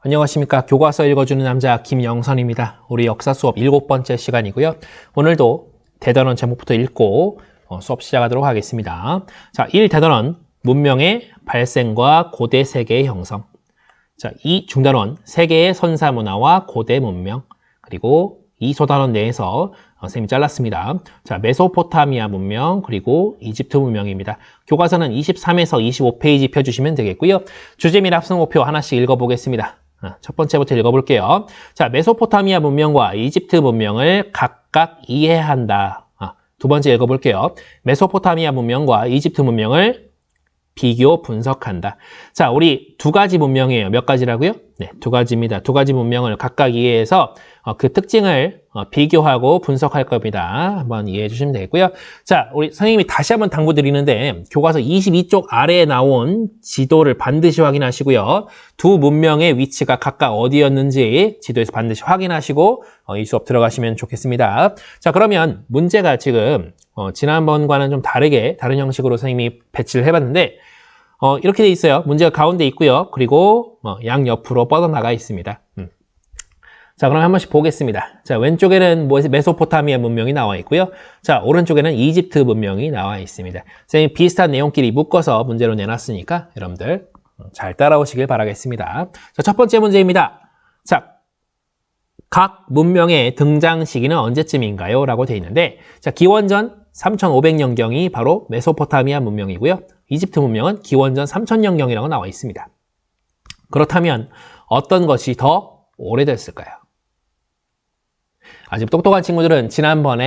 안녕하십니까. 교과서 읽어주는 남자 김영선입니다. 우리 역사 수업 7번째 시간이고요. 오늘도 대단원 제목부터 읽고 수업 시작하도록 하겠습니다. 자, 1대단원 문명의 발생과 고대 세계의 형성. 자, 2 중단원 세계의 선사문화와 고대 문명. 그리고 2소단원 내에서 선생님이 잘랐습니다. 자, 메소포타미아 문명 그리고 이집트 문명입니다. 교과서는 23에서 25페이지 펴주시면 되겠고요. 주제 및 합성 목표 하나씩 읽어보겠습니다. 첫 번째부터 읽어볼게요. 자, 메소포타미아 문명과 이집트 문명을 각각 이해한다. 두 번째 읽어볼게요. 메소포타미아 문명과 이집트 문명을 비교 분석한다. 자, 우리 두 가지 문명이에요. 몇 가지라고요? 네, 두 가지입니다. 두 가지 문명을 각각 이해해서 그 특징을 비교하고 분석할 겁니다. 한번 이해해 주시면 되겠고요. 자, 우리 선생님이 다시 한번 당부드리는데 교과서 22쪽 아래에 나온 지도를 반드시 확인하시고요. 두 문명의 위치가 각각 어디였는지 지도에서 반드시 확인하시고 이 수업 들어가시면 좋겠습니다. 자, 그러면 문제가 지금 지난번과는 좀 다르게 다른 형식으로 선생님이 배치를 해봤는데 이렇게 돼 있어요. 문제가 가운데 있고요. 그리고 양옆으로 뻗어나가 있습니다. 자, 그럼 한 번씩 보겠습니다. 자, 왼쪽에는 메소포타미아 문명이 나와 있고요. 자, 오른쪽에는 이집트 문명이 나와 있습니다. 선생님 비슷한 내용끼리 묶어서 문제로 내놨으니까 여러분들 잘 따라오시길 바라겠습니다. 자, 첫 번째 문제입니다. 자, 각 문명의 등장 시기는 언제쯤인가요? 라고 되어 있는데, 자, 기원전 3500년경이 바로 메소포타미아 문명이고요. 이집트 문명은 기원전 3000년경이라고 나와 있습니다. 그렇다면 어떤 것이 더 오래됐을까요? 아주 똑똑한 친구들은 지난번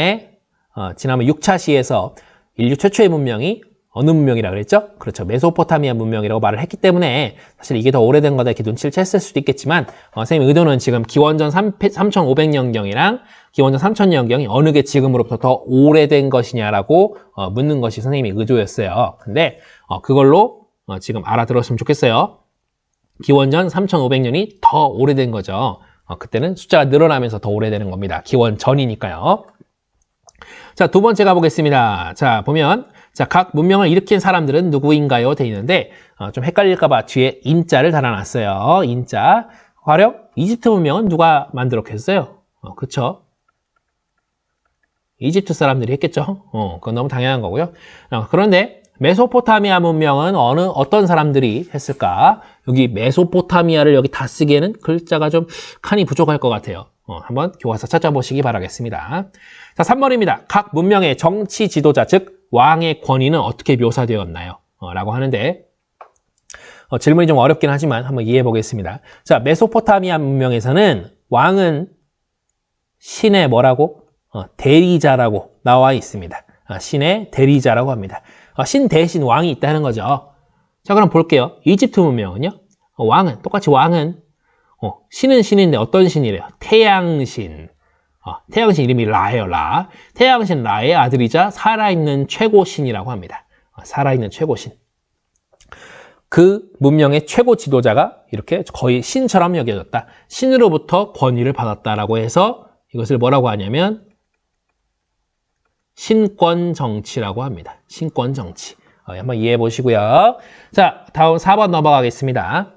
6차 시에서 인류 최초의 문명이 어느 문명이라고 그랬죠? 그렇죠. 메소포타미아 문명이라고 말을 했기 때문에 사실 이게 더 오래된 거다 이렇게 눈치를 챘을 수도 있겠지만 선생님 의도는 지금 기원전 3500년경이랑 기원전 3000년경이 어느 게 지금으로부터 더 오래된 것이냐라고 묻는 것이 선생님의 의도였어요. 근데 그걸로 지금 알아들었으면 좋겠어요. 기원전 3500년이 더 오래된 거죠. 그때는 숫자가 늘어나면서 더 오래되는 겁니다. 기원 전이니까요. 자, 두 번째 가보겠습니다. 자, 보면 자, 각 문명을 일으킨 사람들은 누구인가요? 돼 있는데 좀 헷갈릴까봐 뒤에 인자를 달아놨어요. 인자. 화려? 이집트 문명은 누가 만들었겠어요? 그쵸? 이집트 사람들이 했겠죠? 그건 너무 당연한 거고요. 그런데 메소포타미아 문명은 어떤 사람들이 했을까? 여기 메소포타미아를 여기 다 쓰기에는 글자가 좀 칸이 부족할 것 같아요. 한번 교과서 찾아보시기 바라겠습니다. 자, 3번입니다. 각 문명의 정치 지도자, 즉 왕의 권위는 어떻게 묘사되었나요? 라고 하는데 질문이 좀 어렵긴 하지만 한번 이해해 보겠습니다. 자, 메소포타미아 문명에서는 왕은 신의 뭐라고? 대리자라고 나와 있습니다. 신의 대리자라고 합니다. 신 대신 왕이 있다는 거죠. 자, 그럼 볼게요. 이집트 문명은요? 왕은 똑같이 왕은 신은 신인데 어떤 신이래요? 태양신. 태양신 이름이 라예요. 라. 태양신 라의 아들이자 살아있는 최고신이라고 합니다. 살아있는 최고신. 그 문명의 최고 지도자가 이렇게 거의 신처럼 여겨졌다. 신으로부터 권위를 받았다라고 해서 이것을 뭐라고 하냐면 신권 정치라고 합니다. 신권 정치. 한번 이해해 보시고요. 자, 다음 4번 넘어가겠습니다.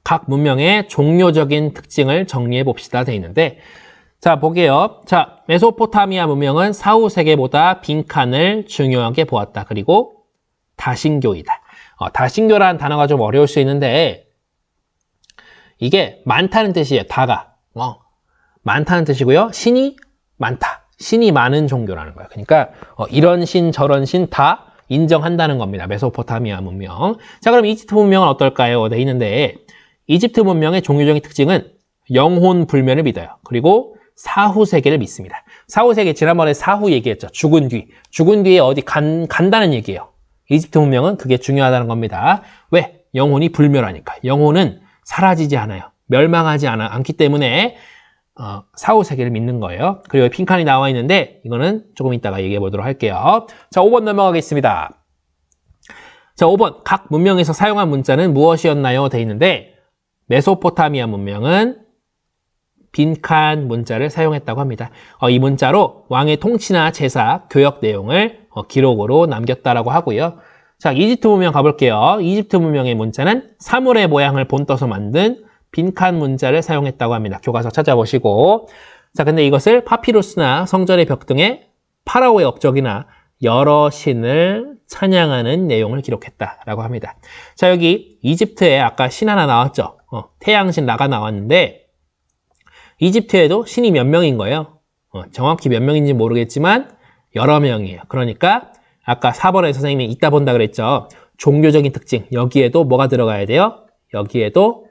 각 문명의 종료적인 특징을 정리해 봅시다. 돼 있는데, 자, 보게요. 자, 메소포타미아 문명은 사후 세계보다 빈칸을 중요하게 보았다. 그리고 다신교이다. 다신교라는 단어가 좀 어려울 수 있는데, 이게 많다는 뜻이에요. 다가. 많다는 뜻이고요. 신이 많다. 신이 많은 종교라는 거예요. 그러니까 이런 신 저런 신 다 인정한다는 겁니다. 메소포타미아 문명. 자, 그럼 이집트 문명은 어떨까요? 돼 있는데 이집트 문명의 종교적인 특징은 영혼 불면을 믿어요. 그리고 사후 세계를 믿습니다. 사후 세계 지난번에 사후 얘기했죠. 죽은 뒤에 어디 간다는 얘기예요. 이집트 문명은 그게 중요하다는 겁니다. 왜? 영혼이 불멸하니까. 영혼은 사라지지 않아요. 멸망하지 않기 때문에 사후 세계를 믿는 거예요. 그리고 빈칸이 나와 있는데 이거는 조금 이따가 얘기해 보도록 할게요. 자, 5번 넘어가겠습니다. 자, 5번 각 문명에서 사용한 문자는 무엇이었나요? 돼 있는데 메소포타미아 문명은 빈칸 문자를 사용했다고 합니다. 이 문자로 왕의 통치나 제사, 교역 내용을 기록으로 남겼다라고 하고요. 자, 이집트 문명 가볼게요. 이집트 문명의 문자는 사물의 모양을 본떠서 만든 빈칸 문자를 사용했다고 합니다. 교과서 찾아보시고. 자, 근데 이것을 파피루스나 성전의 벽 등의 파라오의 업적이나 여러 신을 찬양하는 내용을 기록했다라고 합니다. 자, 여기 이집트에 아까 신 하나 나왔죠. 태양신 라가 나왔는데 이집트에도 신이 몇 명인 거예요. 정확히 몇 명인지 모르겠지만 여러 명이에요. 그러니까 아까 4번에 선생님이 이따 본다 그랬죠. 종교적인 특징. 여기에도 뭐가 들어가야 돼요? 여기에도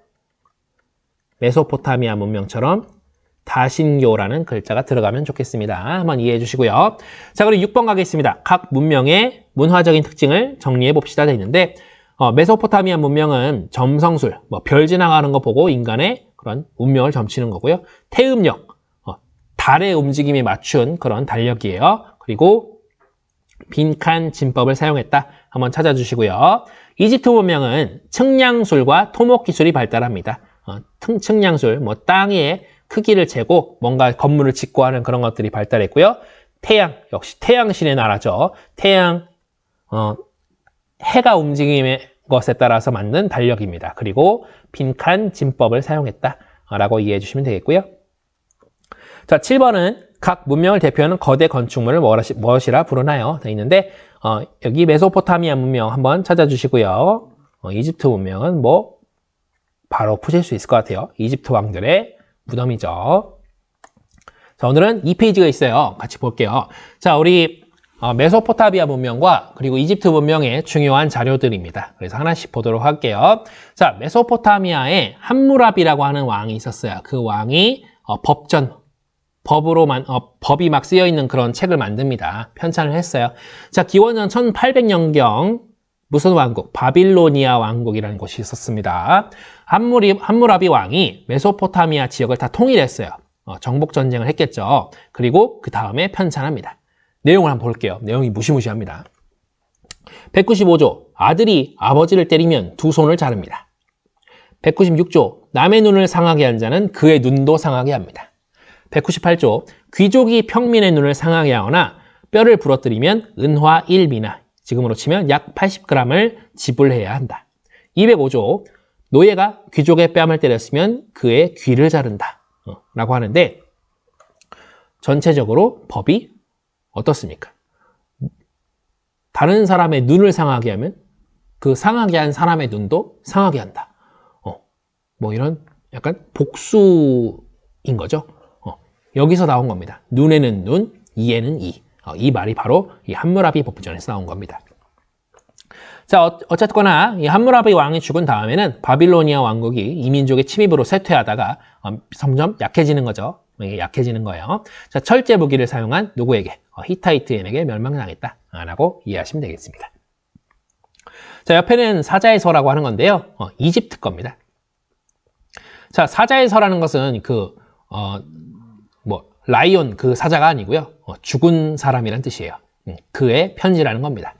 메소포타미아 문명처럼 다신교라는 글자가 들어가면 좋겠습니다. 한번 이해해 주시고요. 자, 그리고 6번 가겠습니다. 각 문명의 문화적인 특징을 정리해 봅시다. 돼 있는데 메소포타미아 문명은 점성술, 별 지나가는 거 보고 인간의 그런 운명을 점치는 거고요. 태음력, 달의 움직임에 맞춘 그런 달력이에요. 그리고 빈칸 진법을 사용했다. 한번 찾아주시고요. 이집트 문명은 측량술과 토목 기술이 발달합니다. 측량술, 땅의 크기를 재고 뭔가 건물을 짓고 하는 그런 것들이 발달했고요. 태양, 역시 태양신의 나라죠. 태양, 해가 움직이는 것에 따라서 만든 달력입니다. 그리고 빈칸 진법을 사용했다라고 이해해 주시면 되겠고요. 자, 7번은 각 문명을 대표하는 거대 건축물을 무엇이라 부르나요? 되어 있는데 여기 메소포타미아 문명 한번 찾아주시고요. 이집트 문명은 바로 푸실 수 있을 것 같아요. 이집트 왕들의 무덤이죠. 자, 오늘은 2페이지가 있어요. 같이 볼게요. 자, 우리 메소포타미아 문명과 그리고 이집트 문명의 중요한 자료들입니다. 그래서 하나씩 보도록 할게요. 자, 메소포타미아에 함무라비라고 하는 왕이 있었어요. 그 왕이 법이 막 쓰여 있는 그런 책을 만듭니다. 편찬을 했어요. 자, 기원전 1800년경 무슨 왕국? 바빌로니아 왕국이라는 곳이 있었습니다. 함무라비 왕이 메소포타미아 지역을 다 통일했어요. 정복 전쟁을 했겠죠. 그리고 그 다음에 편찬합니다. 내용을 한번 볼게요. 내용이 무시무시합니다. 195조, 아들이 아버지를 때리면 두 손을 자릅니다. 196조, 남의 눈을 상하게 한 자는 그의 눈도 상하게 합니다. 198조, 귀족이 평민의 눈을 상하게 하거나 뼈를 부러뜨리면 은화 1미나, 지금으로 치면 약 80g을 지불해야 한다. 205조, 노예가 귀족의 뺨을 때렸으면 그의 귀를 자른다. 라고 하는데 전체적으로 법이 어떻습니까? 다른 사람의 눈을 상하게 하면 그 상하게 한 사람의 눈도 상하게 한다. 이런 약간 복수인 거죠. 여기서 나온 겁니다. 눈에는 눈, 이에는 이. 이 말이 바로 이 함무라비 법전에서 나온 겁니다. 자, 어쨌거나 이 함무라비 왕이 죽은 다음에는 바빌로니아 왕국이 이민족의 침입으로 쇠퇴하다가 점점 약해지는 거죠. 이게 약해지는 거예요. 자, 철제 무기를 사용한 누구에게? 히타이트인에게 멸망당했다라고 이해하시면 되겠습니다. 자, 옆에는 사자의 서라고 하는 건데요. 이집트 겁니다. 자, 사자의 서라는 것은 라이온 그 사자가 아니고요. 죽은 사람이란 뜻이에요. 그의 편지라는 겁니다.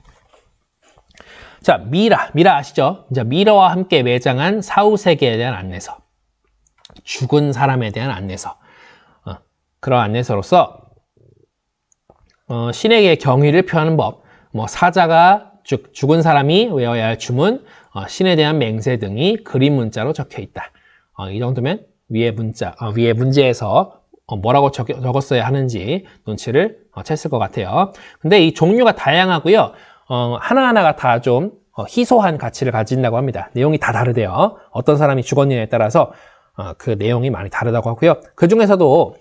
자, 미라 아시죠? 이제 미라와 함께 매장한 사후세계에 대한 안내서. 죽은 사람에 대한 안내서. 그런 안내서로서 신에게 경의를 표하는 법, 사자가 죽은 사람이 외워야 할 주문, 신에 대한 맹세 등이 그림 문자로 적혀 있다. 이 정도면 위에 문제에서 뭐라고 적었어야 하는지 눈치를 챘을 것 같아요. 근데 이 종류가 다양하고요. 하나하나가 다 좀 희소한 가치를 가진다고 합니다. 내용이 다 다르대요. 어떤 사람이 죽었느냐에 따라서 그 내용이 많이 다르다고 하고요. 그 중에서도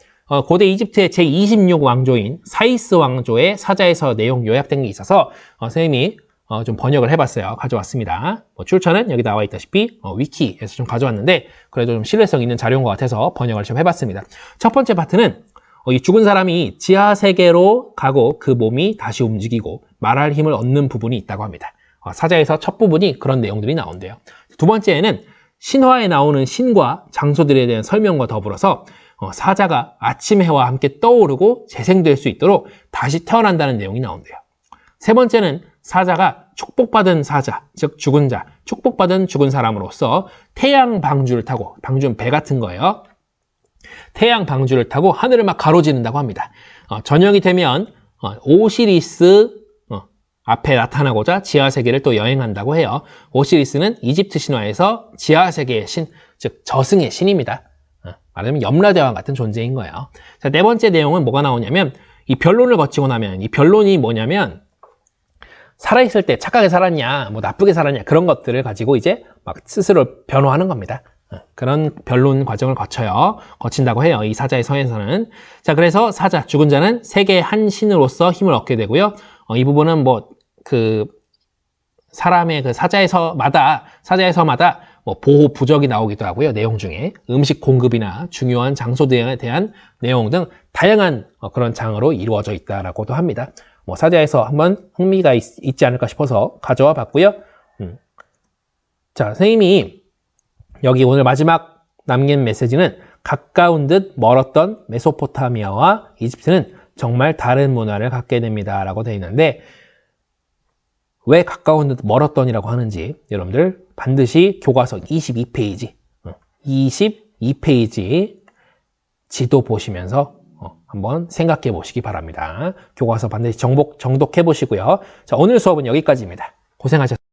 고대 이집트의 제26 왕조인 사이스 왕조의 사자에서 내용 요약된 게 있어서 선생님이 좀 번역을 해봤어요. 가져왔습니다. 출처는 여기 나와 있다시피 위키에서 좀 가져왔는데 그래도 좀 신뢰성 있는 자료인 것 같아서 번역을 좀 해봤습니다. 첫 번째 파트는 이 죽은 사람이 지하세계로 가고 그 몸이 다시 움직이고 말할 힘을 얻는 부분이 있다고 합니다. 사자에서 첫 부분이 그런 내용들이 나온대요. 두 번째에는 신화에 나오는 신과 장소들에 대한 설명과 더불어서 사자가 아침 해와 함께 떠오르고 재생될 수 있도록 다시 태어난다는 내용이 나온대요. 세 번째는 사자가 축복받은 사자, 즉 죽은 자, 축복받은 죽은 사람으로서 태양 방주를 타고, 방주는 배 같은 거예요. 태양 방주를 타고 하늘을 막 가로지른다고 합니다. 저녁이 되면 오시리스 앞에 나타나고자 지하 세계를 또 여행한다고 해요. 오시리스는 이집트 신화에서 지하 세계의 신, 즉 저승의 신입니다. 말하자면 염라대왕 같은 존재인 거예요. 자, 네 번째 내용은 뭐가 나오냐면 이 변론을 거치고 나면 이 변론이 뭐냐면 살아있을 때 착하게 살았냐, 뭐 나쁘게 살았냐 그런 것들을 가지고 이제 막 스스로 변호하는 겁니다. 그런 변론 과정을 거친다고 해요. 이 사자의 서에서는. 자, 그래서 사자, 죽은 자는 세계의 한 신으로서 힘을 얻게 되고요. 이 부분은 뭐 사람의 그 사자의 서마다 뭐 보호 부적이 나오기도 하고요. 내용 중에 음식 공급이나 중요한 장소들에 대한 내용 등 다양한 그런 장으로 이루어져 있다라고도 합니다. 뭐 사자에서 한번 흥미가 있지 않을까 싶어서 가져와 봤고요. 자, 선생님이 여기 오늘 마지막 남긴 메시지는 가까운 듯 멀었던 메소포타미아와 이집트는 정말 다른 문화를 갖게 됩니다 라고 되어 있는데, 왜 가까운 듯 멀었던이라고 하는지 여러분들 반드시 교과서 22페이지 지도 보시면서 한번 생각해 보시기 바랍니다. 교과서 반드시 정독해 보시고요. 자, 오늘 수업은 여기까지입니다. 고생하셨습니다.